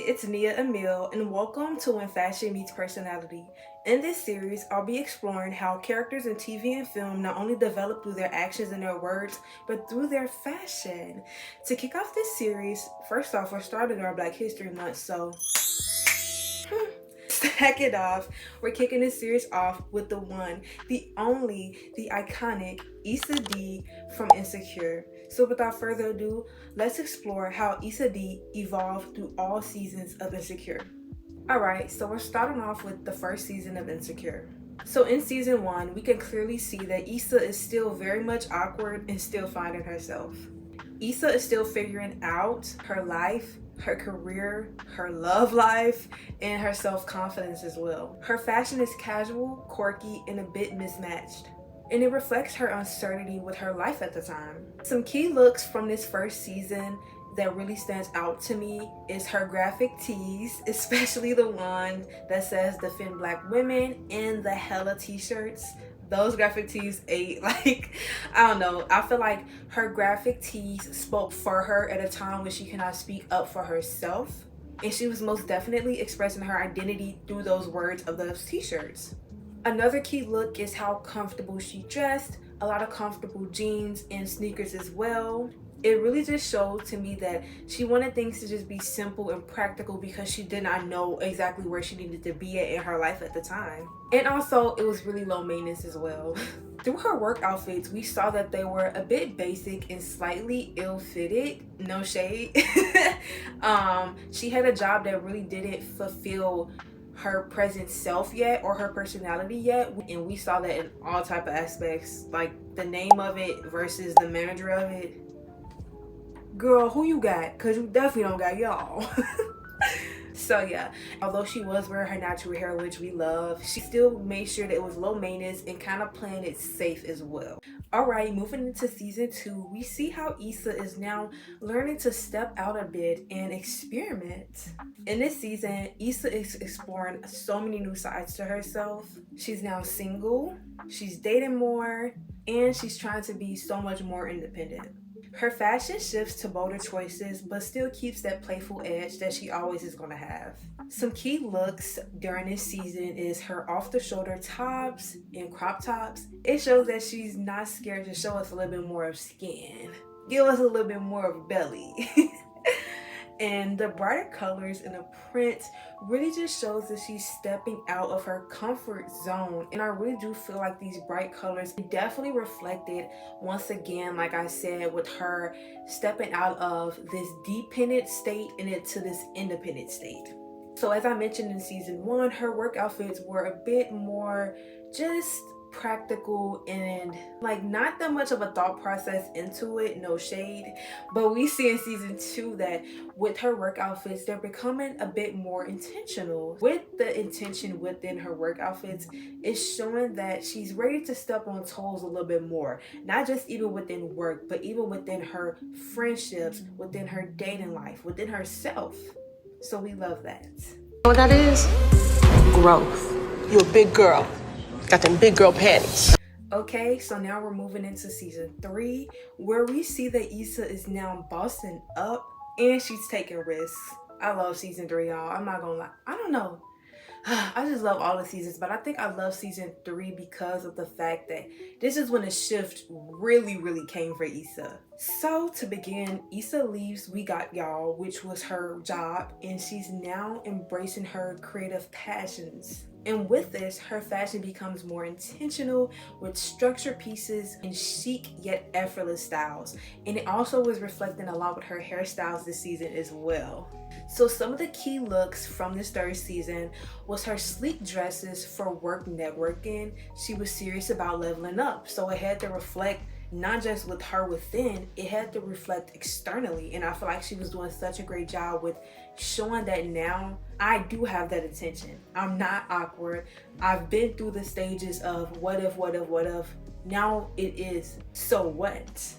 it's Nia Emil, and welcome to When Fashion Meets Personality. In this series, I'll be exploring how characters in TV and film not only develop through their actions and their words, but through their fashion. To kick off this series, first off, we're starting our Black History Month, so stack it off. We're kicking this series off with the one, the only, the iconic Issa Dee from Insecure. So without further ado, let's explore how Issa Dee evolved through all seasons of Insecure. Alright, so we're starting off with the first season of Insecure. So in season 1, we can clearly see that Issa is still very much awkward and still finding herself. Issa is still figuring out her life, her career, her love life, and her self-confidence as well. Her fashion is casual, quirky, and a bit mismatched, and it reflects her uncertainty with her life at the time. Some key looks from this first season that really stands out to me is her graphic tees, especially the one that says defend Black women and the hella t-shirts. Those graphic tees ate, like, I don't know. I feel like her graphic tees spoke for her at a time when she cannot speak up for herself. And she was most definitely expressing her identity through those words of those t-shirts. Another key look is how comfortable she dressed. A lot of comfortable jeans and sneakers as well. It really just showed to me that she wanted things to just be simple and practical because she did not know exactly where she needed to be at in her life at the time. And also, it was really low maintenance as well. Through her work outfits, we saw that they were a bit basic and slightly ill-fitted. No shade. She had a job that really didn't fulfill her present self yet or her personality yet, and we saw that in all type of aspects, like the name of it versus the manager of it. Girl, who you got? Because you definitely don't got y'all. So yeah, although she was wearing her natural hair, which we love, she still made sure that it was low maintenance and kind of playing it safe as well. Alright, moving into season 2, we see how Issa is now learning to step out a bit and experiment. In this season, Issa is exploring so many new sides to herself. She's now single, she's dating more, and she's trying to be so much more independent. Her fashion shifts to bolder choices, but still keeps that playful edge that she always is going to have. Some key looks during this season is her off-the-shoulder tops and crop tops. It shows that she's not scared to show us a little bit more of skin. Give us a little bit more of belly. And the brighter colors in the print really just shows that she's stepping out of her comfort zone. And I really do feel like these bright colors definitely reflected, once again, like I said, with her stepping out of this dependent state and into this independent state. So as I mentioned in season 1, her work outfits were a bit more just practical and like not that much of a thought process into it, no shade. But we see in season 2 that with her work outfits, they're becoming a bit more intentional. With the intention within her work outfits, it's showing that she's ready to step on toes a little bit more, not just even within work, but even within her friendships, within her dating life, within herself. So we love that. You know what that is? Growth. You're a big girl. Got them big girl panties. Okay, so now we're moving into season 3, where we see that Issa is now bossing up and she's taking risks. I love season 3, y'all. I'm not gonna lie. I don't know. I just love all the seasons, but I think I love season 3 because of the fact that this is when the shift really came for Issa. So to begin, Issa leaves We Got Y'all, which was her job, and she's now embracing her creative passions. And with this, her fashion becomes more intentional with structured pieces and chic yet effortless styles. And it also was reflecting a lot with her hairstyles this season as well. So some of the key looks from this third season was her sleek dresses for work networking. She was serious about leveling up, so it had to reflect not just with her within, it had to reflect externally. And I feel like she was doing such a great job with showing that now I do have that attention. I'm not awkward. I've been through the stages of what if. Now it is so what.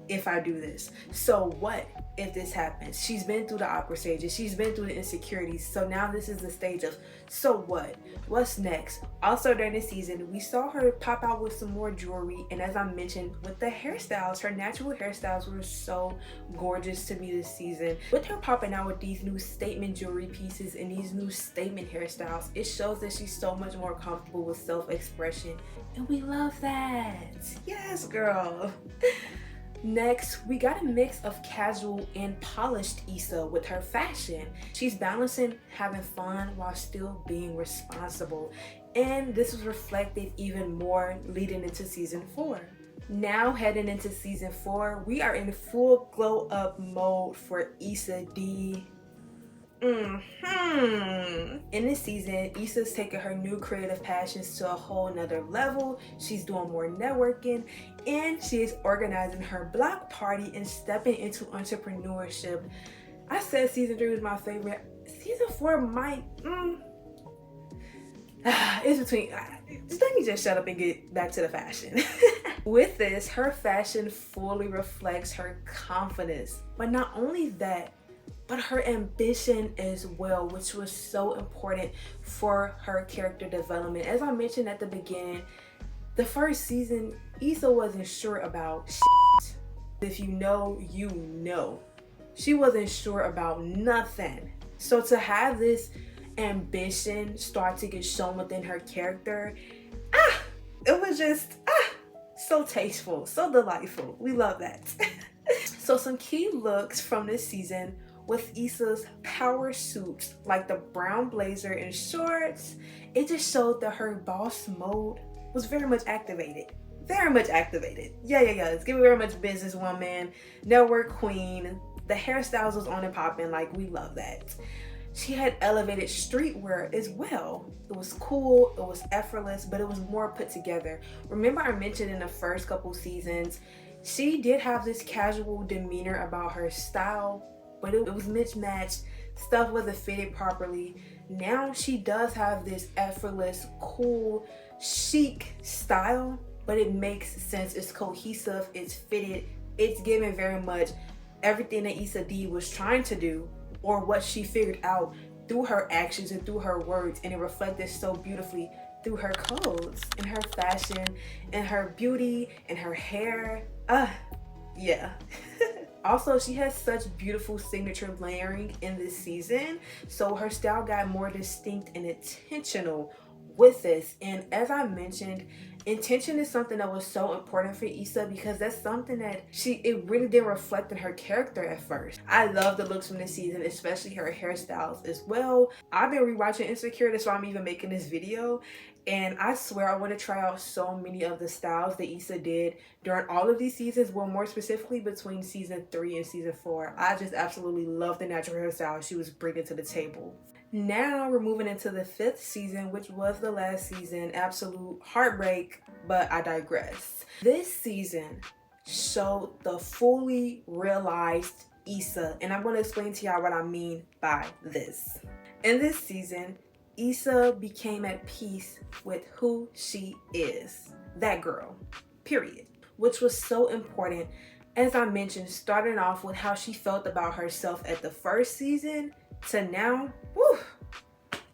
if I do this? So what if this happens? She's been through the awkward stages. She's been through the insecurities. So now this is the stage of, so what? What's next? Also during this season, we saw her pop out with some more jewelry. And as I mentioned, with the hairstyles, her natural hairstyles were so gorgeous to me this season. With her popping out with these new statement jewelry pieces and these new statement hairstyles, it shows that she's so much more comfortable with self-expression. And we love that. Yes, girl. Next, we got a mix of casual and polished Issa with her fashion. She's balancing having fun while still being responsible. And this was reflected even more leading into season 4. Now heading into season 4, we are in full glow up mode for Issa Dee. In this season, Issa's taking her new creative passions to a whole nother level. She's doing more networking and she is organizing her block party and stepping into entrepreneurship. I said season 3 was my favorite. Season 4 might, it's between, just let me just shut up and get back to the fashion. With this, her fashion fully reflects her confidence. But not only that, but her ambition as well, which was so important for her character development. As I mentioned at the beginning, the first season, Issa wasn't sure about shit. If you know, you know. She wasn't sure about nothing. So to have this ambition start to get shown within her character, it was just so tasteful, so delightful. We love that. So some key looks from this season with Issa's power suits, like the brown blazer and shorts, it just showed that her boss mode was very much activated. Very much activated. Yeah. It's giving very much businesswoman, network queen. The hairstyles was on and popping, like we love that. She had elevated streetwear as well. It was cool, it was effortless, but it was more put together. Remember I mentioned in the first couple seasons, she did have this casual demeanor about her style, but it was mismatched. Stuff wasn't fitted properly. Now she does have this effortless, cool, chic style, but it makes sense. It's cohesive, it's fitted, it's given very much everything that Issa Dee was trying to do or what she figured out through her actions and through her words, and it reflected so beautifully through her clothes and her fashion and her beauty and her hair. Yeah. Also, she has such beautiful signature layering in this season, so her style got more distinct and intentional with this. And as I mentioned, intention is something that was so important for Issa because that's something that it really didn't reflect in her character at first. I love the looks from this season, especially her hairstyles as well. I've been rewatching Insecure, that's why I'm even making this video. And I swear I want to try out so many of the styles that Issa did during all of these seasons, well, more specifically between season 3 and season 4. I just absolutely love the natural hairstyle she was bringing to the table. Now we're moving into the 5th season, which was the last season. Absolute heartbreak, but I digress. This season showed the fully realized Issa, and I'm going to explain to y'all what I mean by this. In this season, Issa became at peace with who she is. That girl, period. Which was so important, as I mentioned, starting off with how she felt about herself at the first season to now, whew,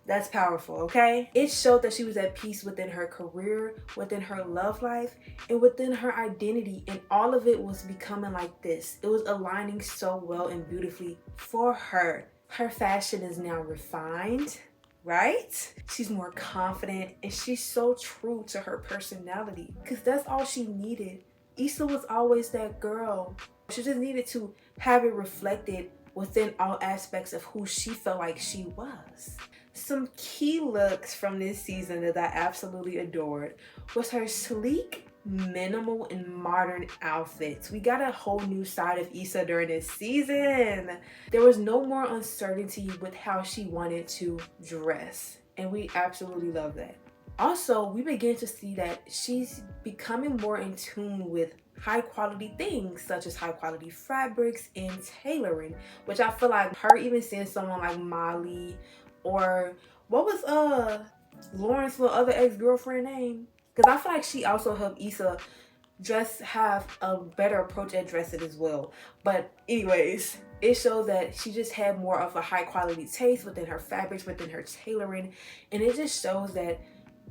that's powerful, okay? It showed that she was at peace within her career, within her love life, and within her identity, and all of it was becoming like this. It was aligning so well and beautifully for her. Her fashion is now refined, right? She's more confident and she's so true to her personality because that's all she needed. Issa was always that girl. She just needed to have it reflected within all aspects of who she felt like she was. Some key looks from this season that I absolutely adored was her sleek, minimal, and modern outfits. We got a whole new side of Issa during this season. There was no more uncertainty with how she wanted to dress, and we absolutely love that. Also, we begin to see that she's becoming more in tune with high quality things such as high quality fabrics and tailoring, which I feel like her even seeing someone like Molly, or what was Lauren's little other ex-girlfriend name? Because I feel like she also helped Issa have a better approach at dressing as well. But anyways, it shows that she just had more of a high quality taste within her fabrics, within her tailoring, and it just shows that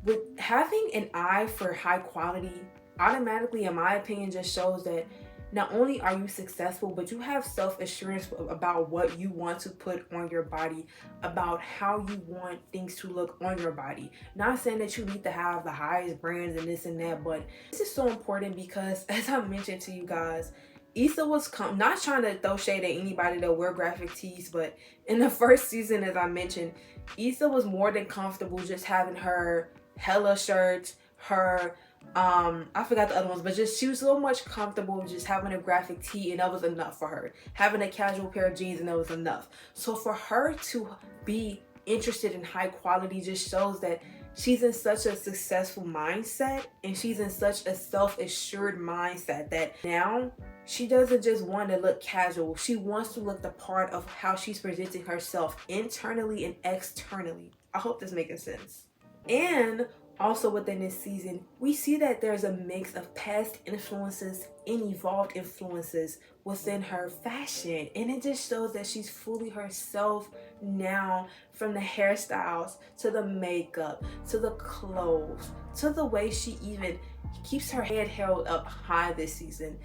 with having an eye for high quality, automatically, in my opinion, just shows that not only are you successful, but you have self-assurance about what you want to put on your body, about how you want things to look on your body. Not saying that you need to have the highest brands and this and that, but this is so important because, as I mentioned to you guys, Issa was not trying to throw shade at anybody that wear graphic tees, but in the first season, as I mentioned, Issa was more than comfortable just having her hella shirts, her I forgot the other ones, but just she was so much comfortable just having a graphic tee, and that was enough for her. Having a casual pair of jeans, and that was enough. So for her to be interested in high quality just shows that she's in such a successful mindset, and she's in such a self-assured mindset that now she doesn't just want to look casual. She wants to look the part of how she's presenting herself internally and externally. I hope this making sense. And also within this season, we see that there's a mix of past influences and evolved influences within her fashion. And it just shows that she's fully herself now, from the hairstyles to the makeup to the clothes to the way she even keeps her head held up high this season.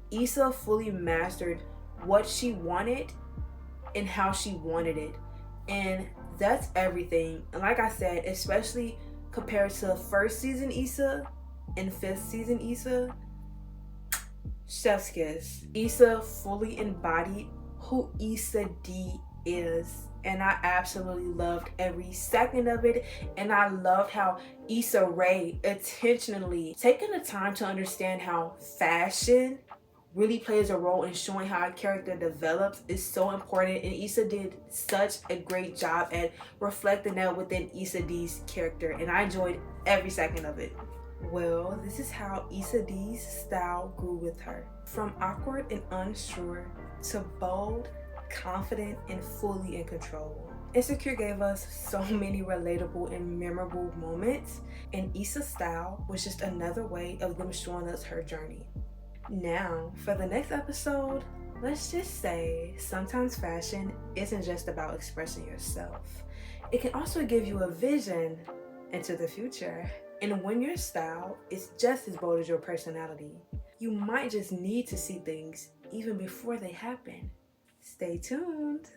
Issa fully mastered what she wanted and how she wanted it. And that's everything. And like I said, especially compared to first season Issa and fifth season Issa, chef's kiss. Issa fully embodied who Issa Dee is, and I absolutely loved every second of it. And I loved how Issa Rae intentionally taking the time to understand how fashion really plays a role in showing how a character develops is so important, and Issa did such a great job at reflecting that within Issa Dee's character, and I enjoyed every second of it. Well, this is how Issa Dee's style grew with her. From awkward and unsure to bold, confident, and fully in control. Insecure gave us so many relatable and memorable moments, and Issa's style was just another way of them showing us her journey. Now, for the next episode, let's just say sometimes fashion isn't just about expressing yourself. It can also give you a vision into the future. And when your style is just as bold as your personality, you might just need to see things even before they happen. Stay tuned.